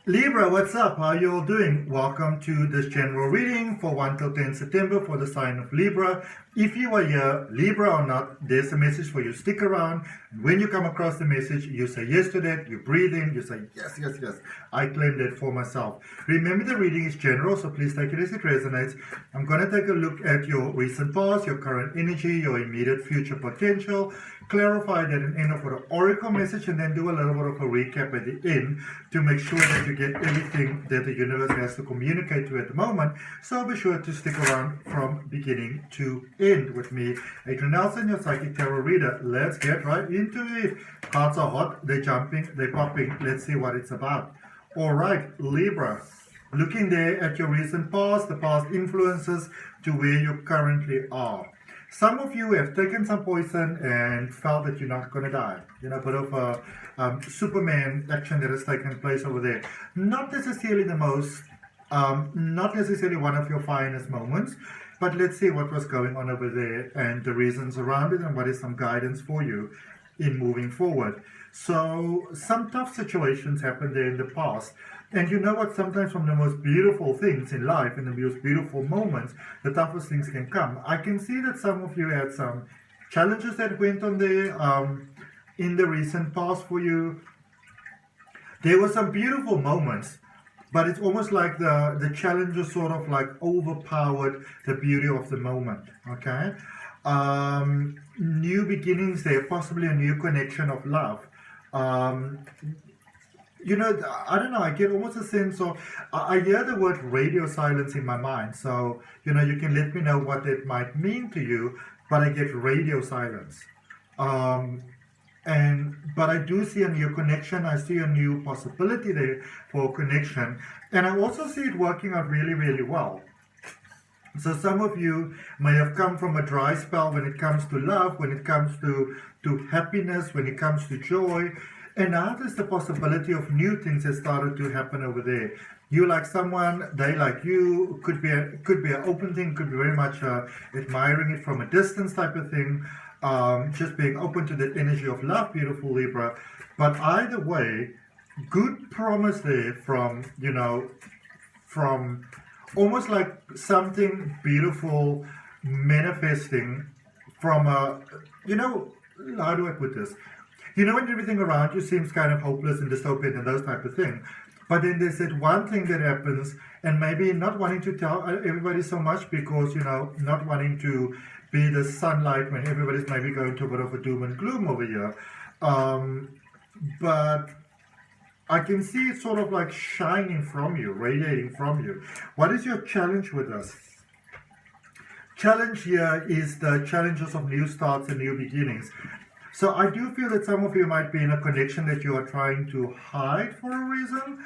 Libra, what's up? How you all doing? Welcome to this general reading for 1 till 10 September for the sign of Libra. If you are here, Libra or not, there's a message for you. Stick around. When you come across the message, you say yes to that, you breathe in, you say yes, yes, yes. I claim that for myself. Remember, the reading is general, so please take it as it resonates. I'm going to take a look at your recent past, your current energy, your immediate future potential, clarify that and end off with an oracle message, and then do a little bit of a recap at the end to make sure that you get everything that the universe has to communicate to you at the moment. So be sure to stick around from beginning to end with me, Adrian Nelson, your psychic tarot reader. Let's get right into it. Cards are hot, they're jumping, they're popping. Let's see what it's about. All right, Libra. Looking there at your recent past, the past influences to where you currently are. Some of you have taken some poison and felt that you're not going to die. You know, a bit of a Superman action that has taken place over there. Not necessarily the most, not necessarily one of your finest moments, but let's see what was going on over there and the reasons around it and what is some guidance for you in moving forward. So some tough situations happened there in the past. And you know what, sometimes from the most beautiful things in life, in the most beautiful moments, the toughest things can come. I can see that some of you had some challenges that went on there in the recent past for you. There were some beautiful moments, but it's almost like the challenges sort of like overpowered the beauty of the moment, okay? New beginnings there, possibly a new connection of love. You know, I don't know, I get almost a sense of, I hear the word radio silence in my mind. So, you know, you can let me know what it might mean to you, but I get radio silence. But I do see a new connection. I see a new possibility there for connection. And I also see it working out really, really well. So some of you may have come from a dry spell when it comes to love, when it comes to happiness, when it comes to joy. And now there's the possibility of new things that started to happen over there. You like someone, they like you. Could be an open thing, could be very much admiring it from a distance type of thing. Just being open to that energy of love, beautiful Libra. But either way, good promise there from, you know, from almost like something beautiful manifesting from a, you know, how do I put this? You know, when everything around you seems kind of hopeless and dystopian and those type of things. But then there's that one thing that happens, and maybe not wanting to tell everybody so much because, you know, not wanting to be the sunlight when everybody's maybe going to a bit of a doom and gloom over here. But I can see it sort of like shining from you, radiating from you. What is your challenge with us? Challenge here is the challenges of new starts and new beginnings. So I do feel that some of you might be in a connection that you are trying to hide for a reason.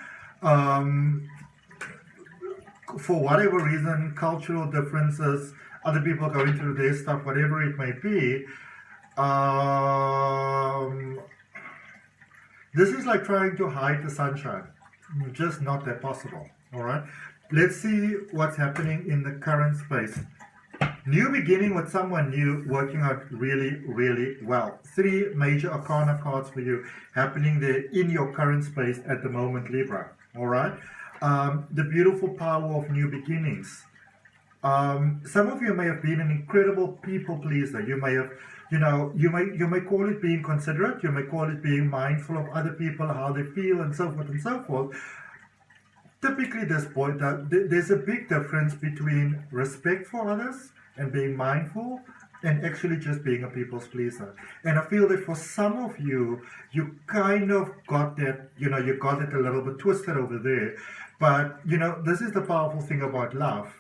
For whatever reason, cultural differences, other people going through their stuff, whatever it may be. This is like trying to hide the sunshine. Just not that possible, all right? Let's see what's happening in the current space. New beginning with someone new, working out really, really well. 3 major arcana cards for you happening there in your current space at the moment, Libra. All right. The beautiful power of new beginnings. Some of you may have been an incredible people pleaser. You may have, you know, you may call it being considerate. You may call it being mindful of other people, how they feel, and so forth and so forth. Typically, there's a big difference between respect for others and being mindful and actually just being a people's pleaser. And I feel that for some of you, you kind of got that, you know, you got it a little bit twisted over there. But, you know, this is the powerful thing about love.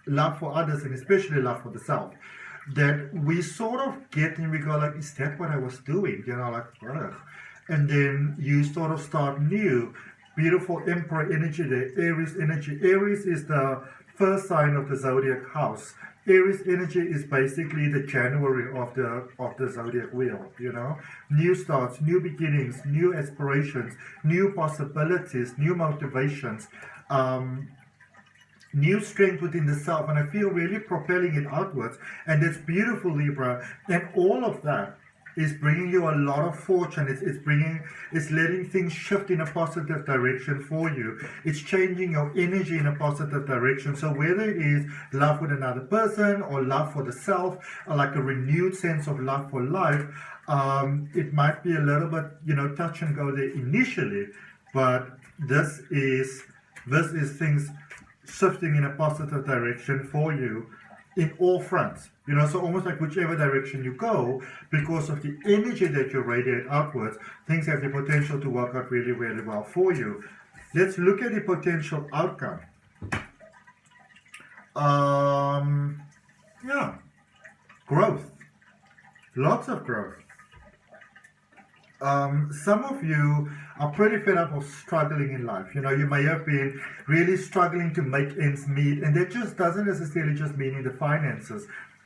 Love for others and especially love for the self. That we sort of get and we go like, is that what I was doing? You know, like, ugh. And then you sort of start new. Beautiful Emperor energy there, Aries energy. Aries is the first sign of the zodiac house. Aries energy is basically the January of the zodiac wheel, you know. New starts, new beginnings, new aspirations, new possibilities, new motivations, new strength within the self. And I feel really propelling it outwards. And it's beautiful, Libra. And all of that is bringing you a lot of fortune. It's letting things shift in a positive direction for you. It's changing your energy in a positive direction. So whether it is love with another person or love for the self, or like a renewed sense of love for life, it might be a little bit, touch and go there initially, but this is things shifting in a positive direction for you in all fronts. So almost like whichever direction you go, because of the energy that you radiate outwards, things have the potential to work out really, really well for you. Let's look at the potential outcome. Growth. Lots of growth. Some of you are pretty fed up of struggling in life. You may have been really struggling to make ends meet, and that just doesn't necessarily just mean in the finances.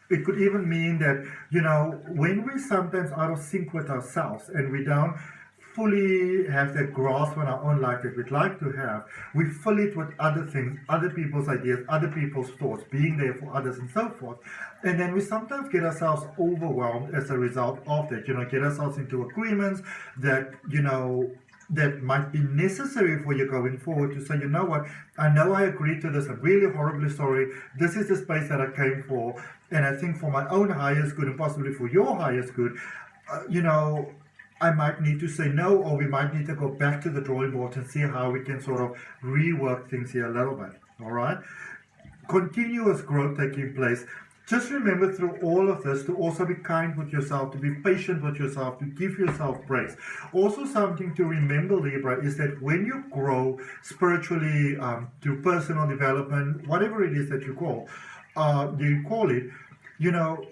It could even mean that, when we're sometimes out of sync with ourselves and we don't fully have that grasp on our own life that we'd like to have, we fill it with other things, other people's ideas, other people's thoughts, being there for others and so forth. And then we sometimes get ourselves overwhelmed as a result of that, get ourselves into agreements that, that might be necessary for you going forward to say, what, I know I agreed to this, I'm really horribly sorry, this is the space that I came for, and I think for my own highest good and possibly for your highest good, I might need to say no, or we might need to go back to the drawing board and see how we can sort of rework things here a little bit, all right? Continuous growth taking place. Just remember through all of this to also be kind with yourself, to be patient with yourself, to give yourself grace. Also something to remember, Libra, is that when you grow spiritually through personal development, whatever it is that you call it,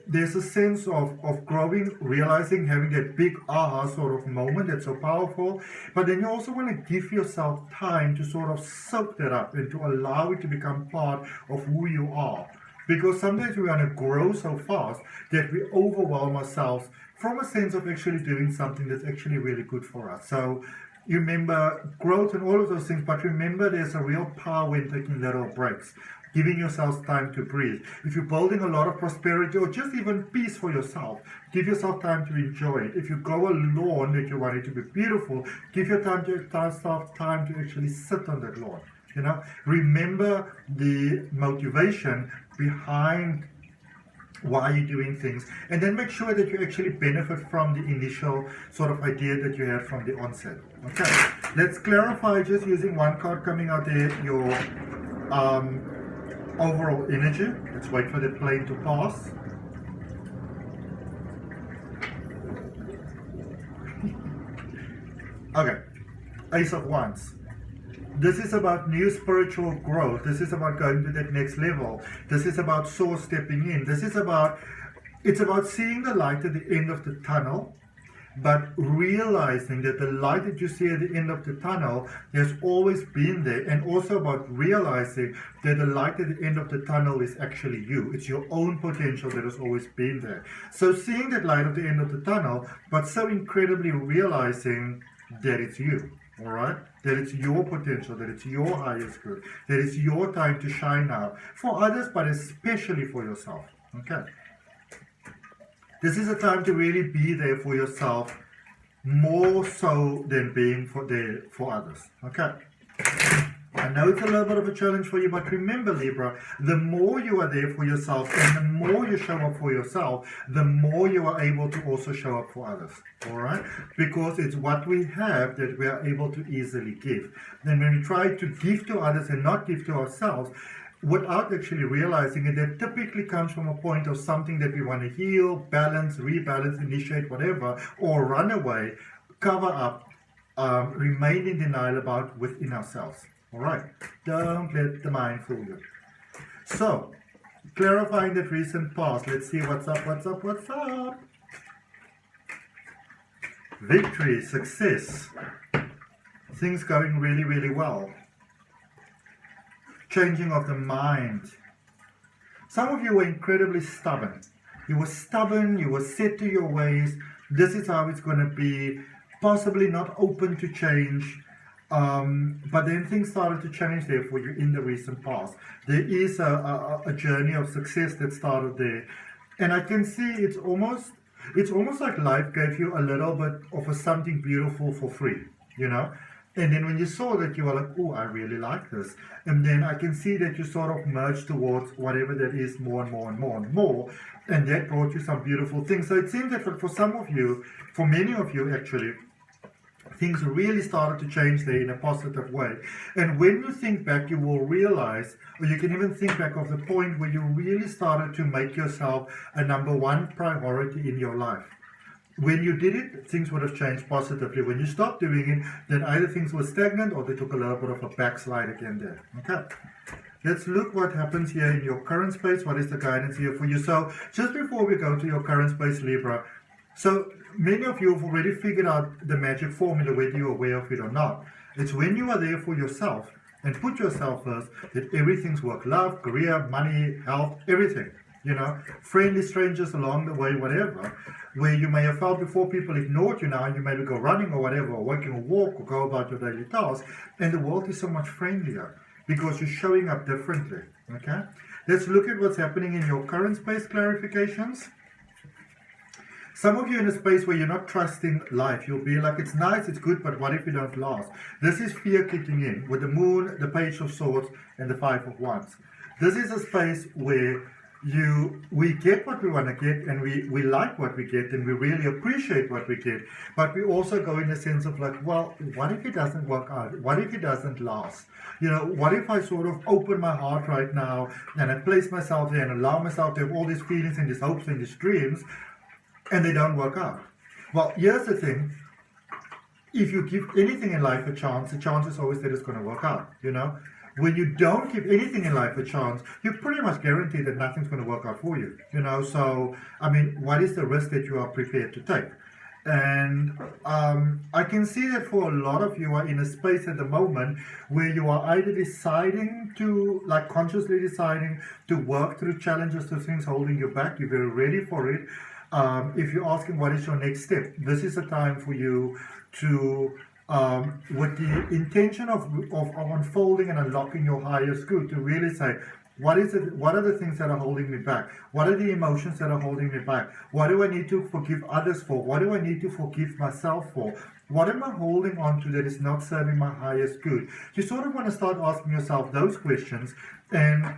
there's a sense of growing, realizing, having that big aha sort of moment that's so powerful. But then you also want to give yourself time to sort of soak that up and to allow it to become part of who you are. Because sometimes we want to grow so fast that we overwhelm ourselves from a sense of actually doing something that's actually really good for us. So you remember growth and all of those things, but remember there's a real power when taking little breaks, giving yourself time to breathe. If you're building a lot of prosperity or just even peace for yourself, give yourself time to enjoy it. If you grow a lawn that you want it to be beautiful, give yourself time to actually sit on that lawn. Remember the motivation behind why you're doing things, and then make sure that you actually benefit from the initial sort of idea that you had from the onset. Okay, let's clarify just using one card coming out there, your overall energy. Let's wait for the plane to pass. Okay, Ace of Wands. This is about new spiritual growth. This is about going to that next level. This is about soul stepping in. It's about seeing the light at the end of the tunnel, but realizing that the light that you see at the end of the tunnel has always been there, and also about realizing that the light at the end of the tunnel is actually you. It's your own potential that has always been there. So seeing that light at the end of the tunnel, but so incredibly realizing that it's you. All right, that it's your potential, that it's your highest good, that it's your time to shine now for others, but especially for yourself. Okay, this is a time to really be there for yourself, more so than being there for others. Okay, I know it's a little bit of a challenge for you, but remember, Libra, the more you are there for yourself and the more you show up for yourself, the more you are able to also show up for others. All right? Because it's what we have that we are able to easily give. Then when we try to give to others and not give to ourselves, without actually realizing it, that typically comes from a point of something that we want to heal, balance, rebalance, initiate, whatever, or run away, cover up, remain in denial about within ourselves. All right, don't let the mind fool you. So, clarifying that recent past, let's see what's up. Victory, success, things going really, really well. Changing of the mind. Some of you were incredibly stubborn. You were stubborn, you were set to your ways. This is how it's going to be, possibly not open to change. But then things started to change there for you in the recent past. There is a journey of success that started there. And I can see it's almost It's almost like life gave you a little bit of something beautiful for free, you know? And then when you saw that, you were like, oh, I really like this. And then I can see that you sort of merged towards whatever that is more and more and more and more. And that brought you some beautiful things. So it seems that for some of you, for many of you actually, things really started to change there in a positive way. And when you think back, you will realize, or you can even think back of the point where you really started to make yourself a number one priority in your life. When you did it, things would have changed positively. When you stopped doing it, then either things were stagnant or they took a little bit of a backslide again there. Okay. Let's look what happens here in your current space. What is the guidance here for you? So just before we go to your current space, Libra, so many of you have already figured out the magic formula, whether you're aware of it or not. It's when you are there for yourself and put yourself first, that everything's work, love, career, money, health, everything. You know, friendly strangers along the way, whatever, where you may have felt before people ignored you now, and you maybe go running or whatever, or working a walk or go about your daily tasks, and the world is so much friendlier because you're showing up differently. Okay, let's look at what's happening in your current space clarifications. Some of you in a space where you're not trusting life. You'll be like, it's nice, it's good, but what if you don't last? This is fear kicking in with the moon, the page of swords, and the 5 of wands. This is a space where we get what we want to get, and we like what we get, and we really appreciate what we get, but we also go in a sense of like, well, what if it doesn't work out? What if it doesn't last? You know, what if I sort of open my heart right now and I place myself there and allow myself to have all these feelings and these hopes and these dreams, and they don't work out? Well, here's the thing. If you give anything in life a chance, the chance is always that it's going to work out, you know? When you don't give anything in life a chance, you're pretty much guaranteed that nothing's going to work out for you, you know? So, I mean, what is the risk that you are prepared to take? And I can see that for a lot of you are in a space at the moment where you are either deciding to, like consciously deciding to work through challenges, to things holding you back. You're very ready for it. If you're asking what is your next step, this is a time for you to with the intention of unfolding and unlocking your highest good, to really say, what is it? What are the things that are holding me back? What are the emotions that are holding me back? What do I need to forgive others for? What do I need to forgive myself for? What am I holding on to that is not serving my highest good? You sort of want to start asking yourself those questions, and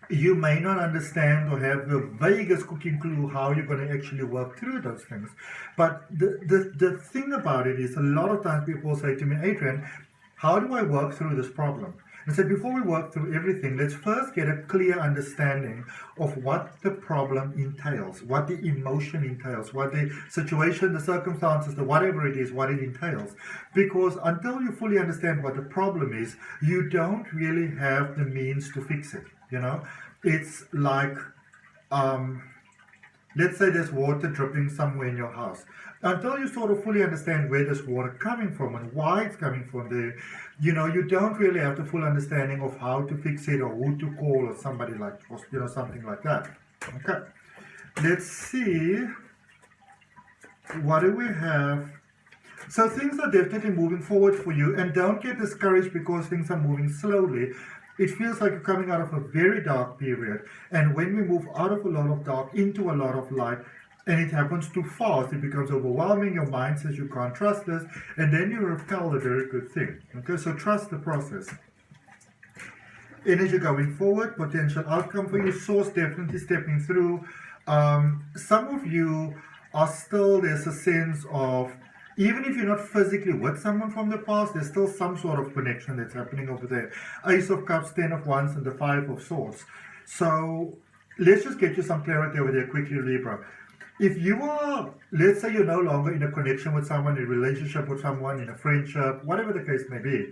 you may not understand or have the vaguest cooking clue how you're going to actually work through those things. But the thing about it is, a lot of times people say to me, Adrian, how do I work through this problem? And so before we work through everything, let's first get a clear understanding of what the problem entails, what the emotion entails, what the situation, the circumstances, the whatever it is, what it entails. Because until you fully understand what the problem is, you don't really have the means to fix it. You know, it's like, let's say there's water dripping somewhere in your house. Until you sort of fully understand where this water coming from and why it's coming from there, you know, you don't really have the full understanding of how to fix it or who to call or somebody like, or, you know, something like that. Okay, let's see, what do we have? So things are definitely moving forward for you, and don't get discouraged because things are moving slowly. It feels like you're coming out of a very dark period, and when we move out of a lot of dark into a lot of light, and it happens too fast, it becomes overwhelming, your mind says you can't trust this, and then you repel a very good thing. Okay, so trust the process. Energy going forward, potential outcome for you, source definitely stepping through. Some of you are still, there's a sense of, even if you're not physically with someone from the past, there's still some sort of connection that's happening over there. Ace of Cups, 10 of Wands, and the 5 of Swords. So let's just get you some clarity over there quickly, Libra. If you are, let's say you're no longer in a connection with someone, in a relationship with someone, in a friendship, whatever the case may be,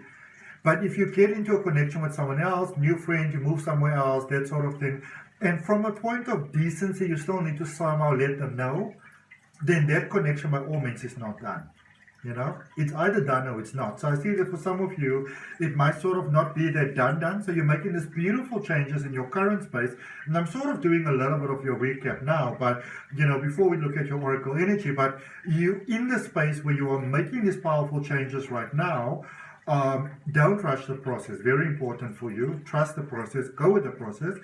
but if you get into a connection with someone else, new friend, you move somewhere else, that sort of thing, and from a point of decency, you still need to somehow let them know, then that connection by all means is not done. You know, it's either done or it's not. So I see that for some of you, it might sort of not be that done. So you're making these beautiful changes in your current space. And I'm sort of doing a little bit of your recap now, but, you know, before we look at your oracle energy, but you in the space where you are making these powerful changes right now, don't rush the process. Very important for you. Trust the process. Go with the process.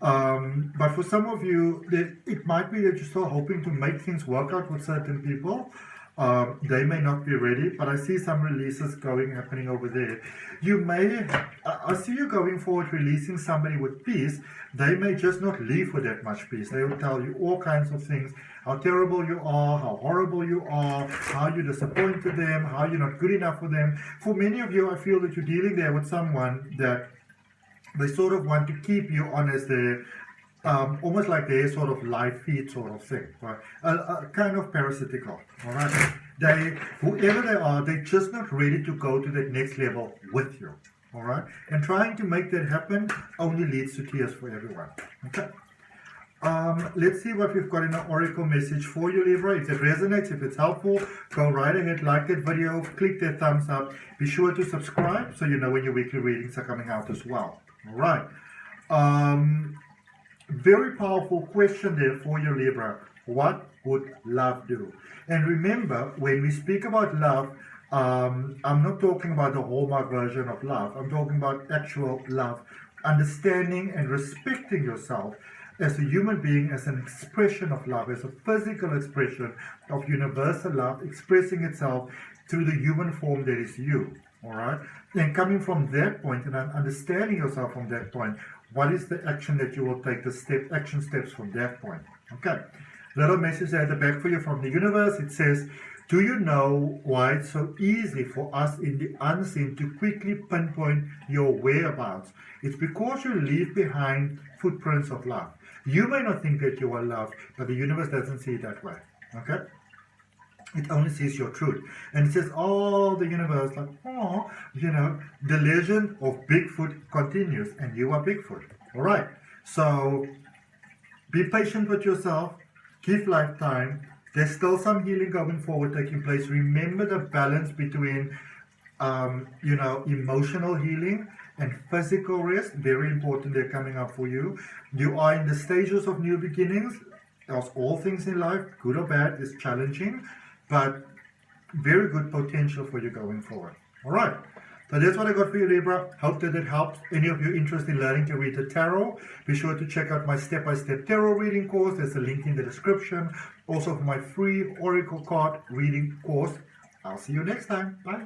But for some of you, it might be that you're still hoping to make things work out with certain people. They may not be ready, but I see some releases happening over there. You may, I see you going forward releasing somebody with peace. They may just not leave with that much peace. They will tell you all kinds of things, how terrible you are, how horrible you are, how you disappointed them, how you're not good enough for them. For many of you, I feel that you're dealing there with someone that they sort of want to keep you on as their, almost like their sort of live feed sort of thing, right? A kind of parasitical, all right? Whoever they are, they're just not ready to go to that next level with you, all right? And trying to make that happen only leads to tears for everyone, okay? Let's see what we've got in an oracle message for you, Libra. If it resonates, if it's helpful, go right ahead, like that video, click that thumbs up. Be sure to subscribe so you know when your weekly readings are coming out as well. All right. Very powerful question there for you, Libra. What would love do? And remember, when we speak about love, I'm not talking about the Hallmark version of love. I'm talking about actual love, understanding and respecting yourself as a human being, as an expression of love, as a physical expression of universal love, expressing itself through the human form that is you, all right? And coming from that point and understanding yourself from that point, what is the action that you will take, the action steps from that point, okay? Little message at the back for you from the universe. It says, do you know why it's so easy for us in the unseen to quickly pinpoint your whereabouts? It's because you leave behind footprints of love. You may not think that you are loved, but the universe doesn't see it that way, okay? It only sees your truth. And it says, oh, the universe, like, oh, you know, the legend of Bigfoot continues, and you are Bigfoot, all right? So be patient with yourself, give life time. There's still some healing going forward taking place. Remember the balance between, you know, emotional healing and physical rest. Very important, they're coming up for you. You are in the stages of new beginnings. As all things in life, good or bad, is challenging, but very good potential for you going forward. All right. So that's what I got for you, Libra. Hope that it helps. Any of you interested in learning to read the tarot, be sure to check out my step-by-step tarot reading course. There's a link in the description. Also for my free oracle card reading course. I'll see you next time. Bye.